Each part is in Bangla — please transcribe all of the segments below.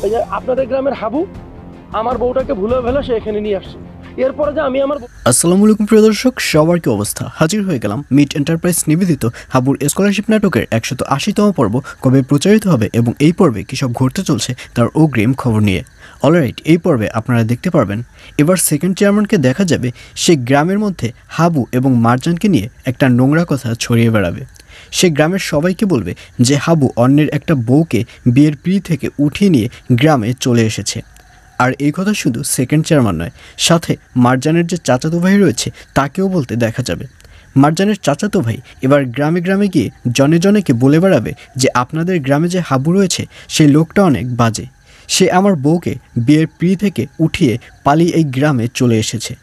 এই যে আপনাদের গ্রামের হাবু আমার বউটাকে ভুলে ফেলে সে এখানে নিয়ে আসছে। এরপরে যে আমি আমার আসসালামু আলাইকুম প্রিয় দর্শক, সবার কি অবস্থা? হাজির হয়ে গেলাম মিট এন্টারপ্রাইজ নিবেদিত হাবুর স্কলারশিপ নাটকের 180তম পর্ব কবে প্রচারিত হবে এবং এই পর্বে কী সব ঘটতে চলছে তার অগ্রিম খবর নিয়ে। অলরাইট, এই পর্বে আপনারা দেখতে পারবেন এবার সেকেন্ড চেয়ারম্যানকে দেখা যাবে সে গ্রামের মধ্যে হাবু এবং মারজানকে নিয়ে একটা নোংরা কথা ছড়িয়ে বেড়াবে। সে গ্রামের সবাইকে বলবে যে হাবু অন্যের একটা বউকে বিয়ের পিঁড়ি থেকে উঠিয়ে নিয়ে গ্রামে চলে এসেছে। আর এই কথা শুধু সেকেন্ড চেয়ারম্যান নয়, সাথে মারজানের যে চাচাতো ভাই রয়েছে তাকেও বলতে দেখা যাবে। মারজানের চাচাতো ভাই এবার গ্রামে গ্রামে গিয়ে জনে জনেকে বলে বেড়াবে যে আপনাদের গ্রামে যে হাবু রয়েছে সেই লোকটা অনেক বাজে, সে আমার বউকে বিয়ের পিঁড়ি থেকে উঠিয়ে পালিয়ে এই গ্রামে চলে এসেছে।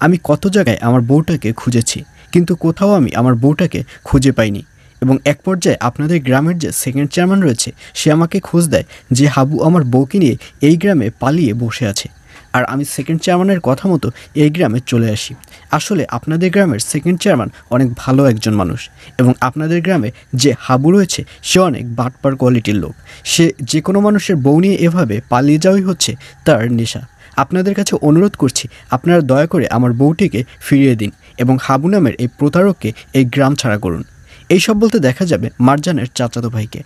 আমি কত জায়গায় আমার বউটাকে খুঁজেছি, কিন্তু কোথাও আমি আমার বউটাকে খুঁজে পাইনি। এবং এক পর্যায়ে আপনাদের গ্রামের যে সেকেন্ড চেয়ারম্যান রয়েছে সে আমাকে খোঁজ দেয় যে হাবু আমার বউকে নিয়ে এই গ্রামে পালিয়ে বসে আছে। আর আমি সেকেন্ড চেয়ারম্যানের কথা মতো এই গ্রামে চলে আসি। আসলে আপনাদের গ্রামের সেকেন্ড চেয়ারম্যান অনেক ভালো একজন মানুষ, এবং আপনাদের গ্রামে যে হাবু রয়েছে সে অনেক বাটপার কোয়ালিটির লোক। সে যে কোনো মানুষের বউ নিয়ে এভাবে পালিয়ে যাওয়াই হচ্ছে তার নেশা। আপনাদের কাছে অনুরোধ করছি, আপনারা দয়া করে আমার বউটিকে ফিরিয়ে দিন এবং হাবু নামের এই প্রতারককে এই গ্রাম ছাড়া করুন। এইসব বলতে দেখা যাবে মারজানের চাচাতো ভাইকে।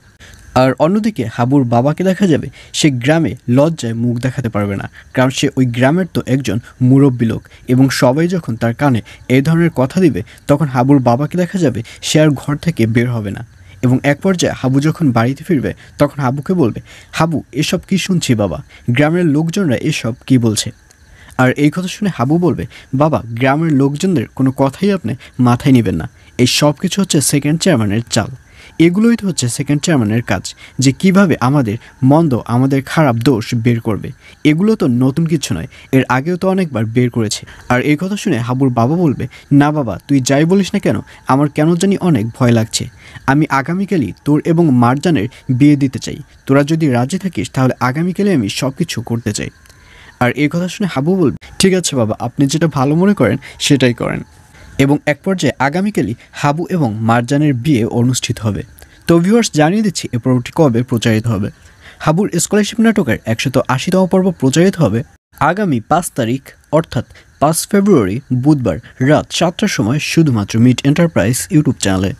আর অন্যদিকে হাবুর বাবাকে দেখা যাবে সে গ্রামে লজ্জায় মুখ দেখাতে পারবে না, কারণ সে ওই গ্রামের তো একজন মুরব্বী লোক, এবং সবাই যখন তার কানে এই ধরনের কথা দিবে তখন হাবুর বাবাকে দেখা যাবে সে আর ঘর থেকে বের হবে না। এবং এক পর্যায়ে হাবু যখন বাড়িতে ফিরবে তখন হাবুকে বলবে, হাবু এসব কি শুনছি বাবা, গ্রামের লোকজনরা এসব কি বলছে? আর এই কথা শুনে হাবু বলবে, বাবা গ্রামের লোকজনদের কোনো কথাই আপনি মাথায় নেবেন না, এই সব কিছু হচ্ছে সেকেন্ড চেয়ারম্যানের চাল। এগুলোই তো হচ্ছে সেকেন্ড চেয়ারম্যানের কাজ, যে কিভাবে আমাদের মন্দ, আমাদের খারাপ দোষ বের করবে। এগুলো তো নতুন কিছু নয়, এর আগেও তো অনেকবার বের করেছে। আর এই কথা শুনে হাবুর বাবা বলবে, না বাবা তুই যাই বলিস না কেন, আমার কেন জানি অনেক ভয় লাগছে। আমি আগামীকালই তোর এবং মারজানের বিয়ে দিতে চাই, তোরা যদি রাজি থাকিস তাহলে আগামীকালই আমি সব কিছু করতে চাই। আর এই কথা শুনে হাবু বলবে, ঠিক আছে বাবা, আপনি যেটা ভালো মনে করেন সেটাই করেন। এবং এক পর্যায়ে আগামীকালই হাবু এবং মারজানের বিয়ে অনুষ্ঠিত হবে। তো ভিউয়ার্স, জানিয়ে দিচ্ছি এ পর্বটি কবে প্রচারিত হবে। হাবুর স্কলারশিপ নাটকের 180তম পর্ব প্রচারিত হবে আগামী 5 তারিখ, অর্থাৎ 5 ফেব্রুয়ারি বুধবার রাত 7টার সময় শুধুমাত্র মিট এন্টারপ্রাইজ ইউটিউব চ্যানেলে।